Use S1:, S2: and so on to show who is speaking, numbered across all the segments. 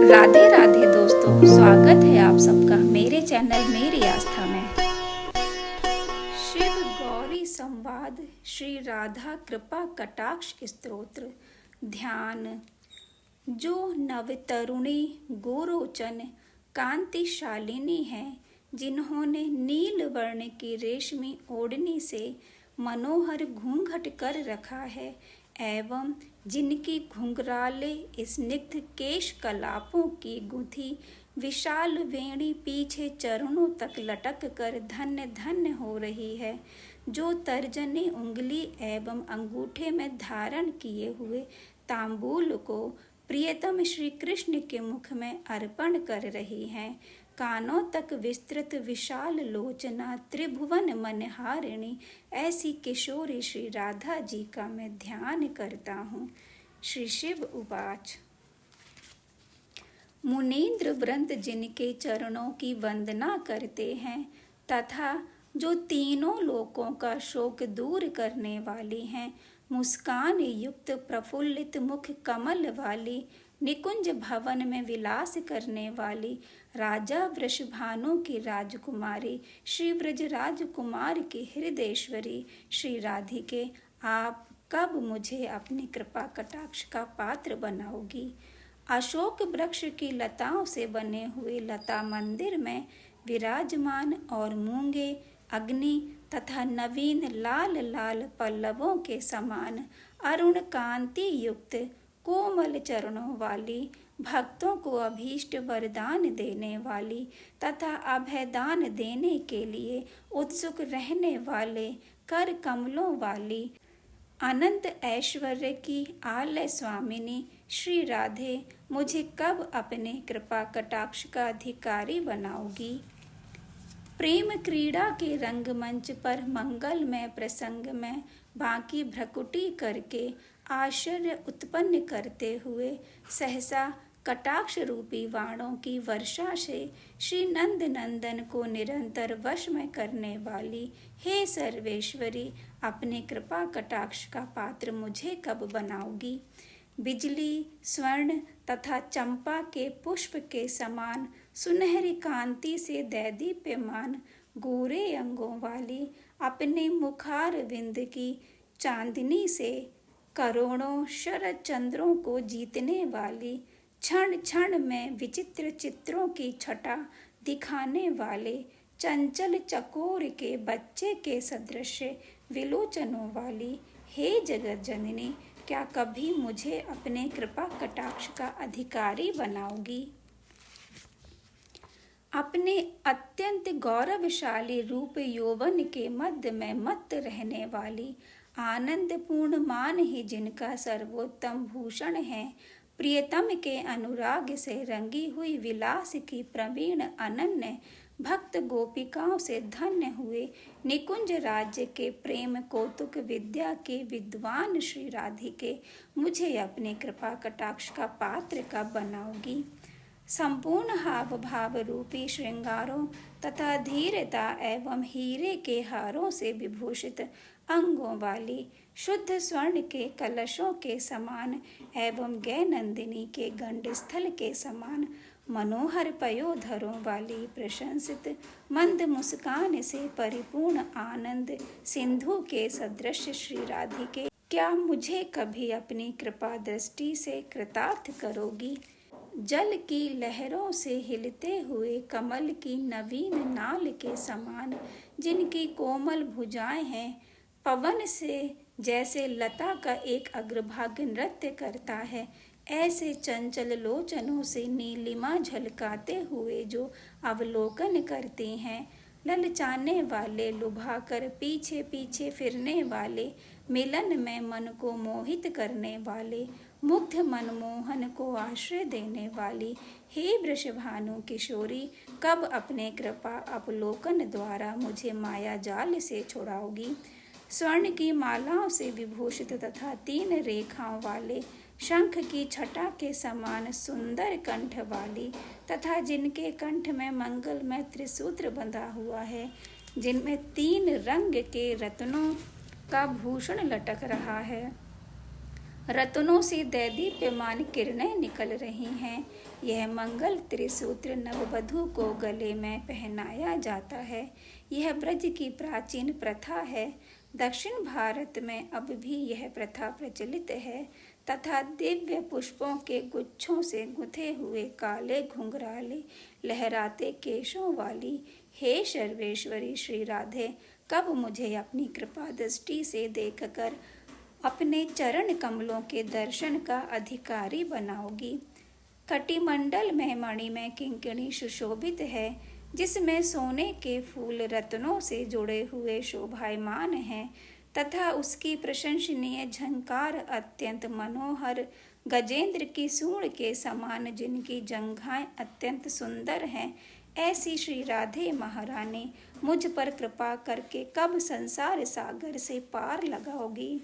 S1: राधे राधे दोस्तों, स्वागत है आप सबका मेरे चैनल मेरी आस्था में। शिव गौरी संवाद श्री राधा कृपा कटाक्ष स्तोत्र ध्यान। जो नवतरुणी गोरोचन कांतिशालिनी है, जिन्होंने नील वर्ण की रेशमी ओढ़नी से मनोहर घूंघट कर रखा है एवं जिनकी घुंघराले स्निग्ध केश कलापों की गुंथी विशाल वेणी पीछे चरणों तक लटक कर धन्य धन्य हो रही है, जो तर्जनी उंगली एवं अंगूठे में धारण किए हुए तांबूल को प्रियतम श्री कृष्ण के मुख में अर्पण कर रही हैं, कानों तक विस्तृत विशाल लोचना त्रिभुवन मनहारिणी ऐसी किशोरी श्री राधा जी का मैं ध्यान करता हूँ। श्री शिव उवाच। मुनीन्द्र वृंद जिनके चरणों की वंदना करते हैं तथा जो तीनों लोकों का शोक दूर करने वाली हैं, मुस्कान युक्त प्रफुल्लित मुख कमल वाली, निकुंज भवन में विलास करने वाली, राजा वृषभानु की राजकुमारी, श्री ब्रज राजकुमार की हृदयेश्वरी श्री राधिके, आप कब मुझे अपनी कृपा कटाक्ष का पात्र बनाओगी। अशोक वृक्ष की लताओं से बने हुए लता मंदिर में विराजमान और मूंगे अग्नि तथा नवीन लाल लाल पल्लवों के समान अरुण कांति युक्त कोमल चरणों वाली, भक्तों को अभीष्ट वरदान देने वाली तथा अभयदान देने के लिए उत्सुक रहने वाले कर कमलों वाली, अनंत ऐश्वर्य की आलय स्वामिनी श्री राधे, मुझे कब अपने कृपा कटाक्ष का अधिकारी बनाओगी। प्रेम क्रीड़ा के रंगमंच पर मंगलमय प्रसंग में बाकी भ्रकुटी करके आश्चर्य उत्पन्न करते हुए सहसा कटाक्ष रूपी वाणों की वर्षा से श्री नंद नंदन को निरंतर वश में करने वाली हे सर्वेश्वरी, अपने कृपा कटाक्ष का पात्र मुझे कब बनाओगी। बिजली स्वर्ण तथा चंपा के पुष्प के समान सुनहरी कांति से दैदीप्यमान गोरे अंगों वाली, अपने मुखार विंद की चांदनी से करोड़ों शरद चंद्रों को जीतने वाली, क्षण क्षण में विचित्र चित्रों की छटा दिखाने वाले, चंचल चकोर के बच्चे के सदृश विलोचनों वाली हे जगत जननी, क्या कभी मुझे अपने कृपा कटाक्ष का अधिकारी बनाओगी। अपने अत्यंत गौरवशाली रूप यौवन के मध्य में मत रहने वाली, आनंद पूर्ण मान ही जिनका सर्वोत्तम भूषण है, प्रियतम के अनुराग से रंगी हुई विलास की प्रवीण अनन्य भक्त गोपिकाओं से धन्य हुए, निकुंज राज्य के प्रेम कौतुक विद्या के विद्वान श्री राधिके, मुझे अपने कृपा कटाक्ष का पात्र कब बनाओगी। संपूर्ण हाव भाव रूपी श्रृंगारों तथा धीरता एवं हीरे के हारों से विभूषित अंगों वाली, शुद्ध स्वर्ण के कलशों के समान एवं गै नंदिनी के गंडस्थल के समान मनोहर पयोधरों वाली, प्रशंसित मंद मुस्कान से परिपूर्ण आनंद सिंधु के सदृश श्री राधिके, क्या मुझे कभी अपनी कृपा दृष्टि से कृतार्थ करोगी। जल की लहरों से हिलते हुए कमल की नवीन नाल के समान जिनकी कोमल भुजाएं हैं, पवन से जैसे लता का एक अग्रभाग नृत्य करता है, ऐसे चंचल लोचनों से नीलिमा झलकाते हुए जो अवलोकन करते हैं, ललचाने वाले, लुभाकर पीछे पीछे फिरने वाले, मिलन में मन को मोहित करने वाले, मुग्ध मनमोहन को आश्रय देने वाली हे वृषभानु किशोरी, कब अपने कृपा अवलोकन द्वारा मुझे माया जाल से छुड़ाओगी। स्वर्ण की मालाओं से विभूषित तथा 3 रेखाओं वाले, शंख की छटा के समान सुंदर कंठ वाली तथा जिनके कंठ में मंगलमय त्रिसूत्र बंधा हुआ है, जिनमें 3 रंग के रत्नों का भूषण लटक रहा है, रत्नों से दैदीप्यमान किरणें निकल रही हैं। यह मंगल त्रिसूत्र नववधू को गले में पहनाया जाता है। यह ब्रज की प्राचीन प्रथा है। दक्षिण भारत में अब भी यह प्रथा प्रचलित है तथा दिव्य पुष्पों के गुच्छों से गुथे हुए काले घुंघराले लहराते केशों वाली हे सर्वेश्वरी श्री राधे, कब मुझे अपनी कृपा दृष्टि से देखकर अपने चरण कमलों के दर्शन का अधिकारी बनाओगी। कटिमंडल में मणिमय किंकिणी सुशोभित है, जिसमें सोने के फूल रत्नों से जुड़े हुए शोभायमान हैं तथा उसकी प्रशंसनीय झंकार अत्यंत मनोहर, गजेंद्र की सूंड के समान जिनकी जंघाएं अत्यंत सुंदर हैं, ऐसी श्री राधे महारानी मुझ पर कृपा करके कब संसार सागर से पार लगाओगी।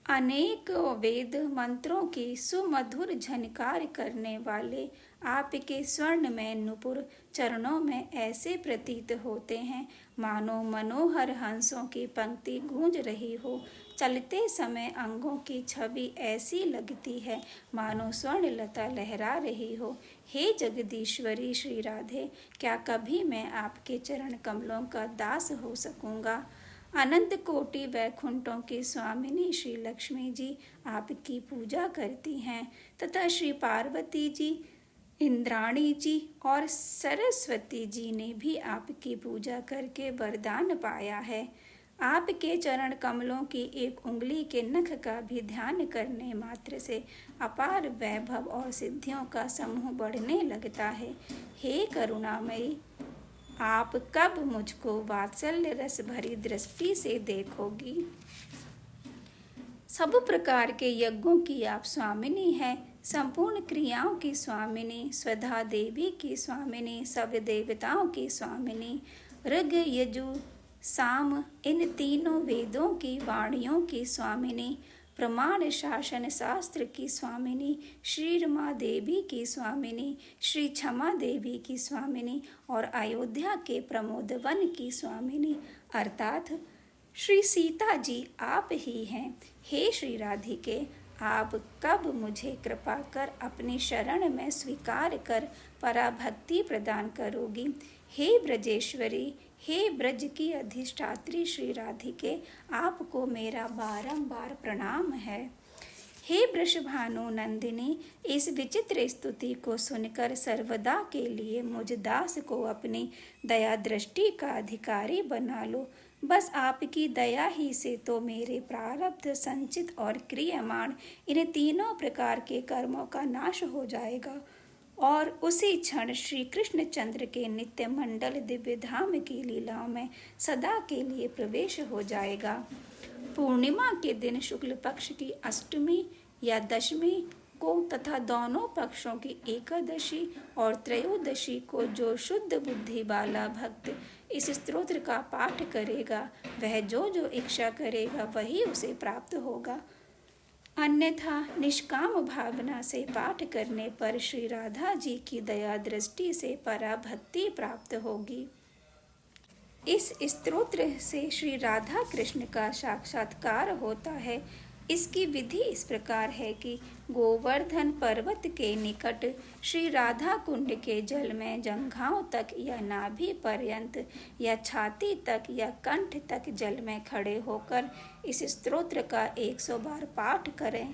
S1: अनेक वेद मंत्रों की सुमधुर झनकार करने वाले आपके स्वर्णमय नुपुर चरणों में ऐसे प्रतीत होते हैं मानो मनोहर हंसों की पंक्ति गूंज रही हो। चलते समय अंगों की छवि ऐसी लगती है मानो स्वर्ण लता लहरा रही हो। हे जगदीश्वरी श्री राधे, क्या कभी मैं आपके चरण कमलों का दास हो सकूंगा। अनंत कोटि वैकुंठों की स्वामिनी श्री लक्ष्मी जी आपकी पूजा करती हैं तथा श्री पार्वती जी, इंद्राणी जी और सरस्वती जी ने भी आपकी पूजा करके वरदान पाया है। आपके चरण कमलों की एक उंगली के नख का भी ध्यान करने मात्र से अपार वैभव और सिद्धियों का समूह बढ़ने लगता है। हे करुणामयी, आप कब मुझको वात्सल्य रस भरी दृष्टि से देखोगी। सब प्रकार के यज्ञों की आप स्वामिनी हैं, संपूर्ण क्रियाओं की स्वामिनी, स्वधा देवी की स्वामिनी, सब देवताओं की स्वामिनी, ऋग यजु साम इन तीनों वेदों की वाणियों की स्वामिनी, प्रमाण शासन शास्त्र की स्वामिनी, श्री रमा देवी की स्वामिनी, श्री क्षमा देवी की स्वामिनी और अयोध्या के प्रमोद वन की स्वामिनी अर्थात श्री सीता जी आप ही हैं। हे श्री राधिके, आप कब मुझे कृपा कर अपनी शरण में स्वीकार कर पराभक्ति प्रदान करोगी। हे ब्रजेश्वरी, हे ब्रज की अधिष्ठात्री श्री राधिके, आपको मेरा बारंबार प्रणाम है। हे वृषभानु नंदिनी, इस विचित्र स्तुति को सुनकर सर्वदा के लिए मुझ दास को अपनी दया दृष्टि का अधिकारी बना लो। बस आपकी दया ही से तो मेरे प्रारब्ध, संचित और क्रियमाण इन तीनों प्रकार के कर्मों का नाश हो जाएगा और उसी क्षण श्री कृष्णचंद्र के नित्य मंडल दिव्य धाम की लीलाओं में सदा के लिए प्रवेश हो जाएगा। पूर्णिमा के दिन शुक्ल पक्ष की अष्टमी या दशमी को तथा दोनों पक्षों की एकादशी और त्रयोदशी को जो शुद्ध बुद्धि वाला भक्त इस स्तोत्र का पाठ करेगा, वह जो जो इच्छा करेगा वही उसे प्राप्त होगा। अन्यथा निष्काम भावना से पाठ करने पर श्री राधा जी की दया दृष्टि से पराभक्ति प्राप्त होगी। इस स्तोत्र से श्री राधा कृष्ण का साक्षात्कार होता है। इसकी विधि इस प्रकार है कि गोवर्धन पर्वत के निकट श्री राधा कुंड के जल में जंघाओं तक या नाभि पर्यंत या छाती तक या कंठ तक जल में खड़े होकर इस स्तोत्र का 100 बार पाठ करें।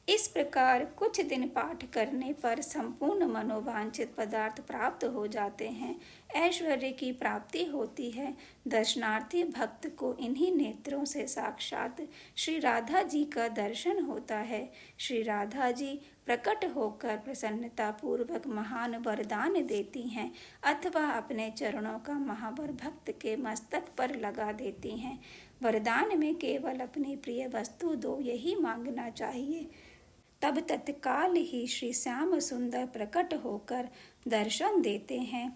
S1: इस प्रकार कुछ दिन पाठ करने पर संपूर्ण मनोवांछित पदार्थ प्राप्त हो जाते हैं, ऐश्वर्य की प्राप्ति होती है। दर्शनार्थी भक्त को इन्हीं नेत्रों से साक्षात श्री राधा जी का दर्शन होता है। श्री राधा जी प्रकट होकर प्रसन्नता पूर्वक महान वरदान देती हैं अथवा अपने चरणों का महावर भक्त के मस्तक पर लगा देती हैं। वरदान में केवल अपनी प्रिय वस्तु दो, यही मांगना चाहिए। तब तत्काल ही श्री श्याम सुंदर प्रकट होकर दर्शन देते हैं।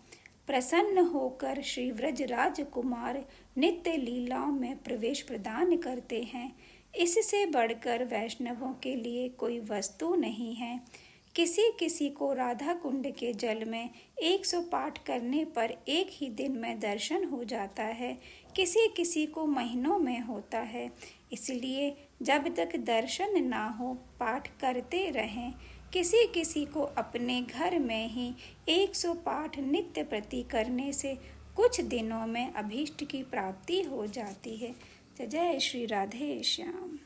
S1: प्रसन्न होकर श्री व्रजराज कुमार नित्य लीलाओं में प्रवेश प्रदान करते हैं। इससे बढ़कर वैष्णवों के लिए कोई वस्तु नहीं है। किसी किसी को राधा कुंड के जल में 100 पाठ करने पर एक ही दिन में दर्शन हो जाता है, किसी किसी को महीनों में होता है। इसलिए जब तक दर्शन ना हो पाठ करते रहें। किसी किसी को अपने घर में ही 100 पाठ नित्य प्रति करने से कुछ दिनों में अभीष्ट की प्राप्ति हो जाती है। जय श्री राधे श्याम।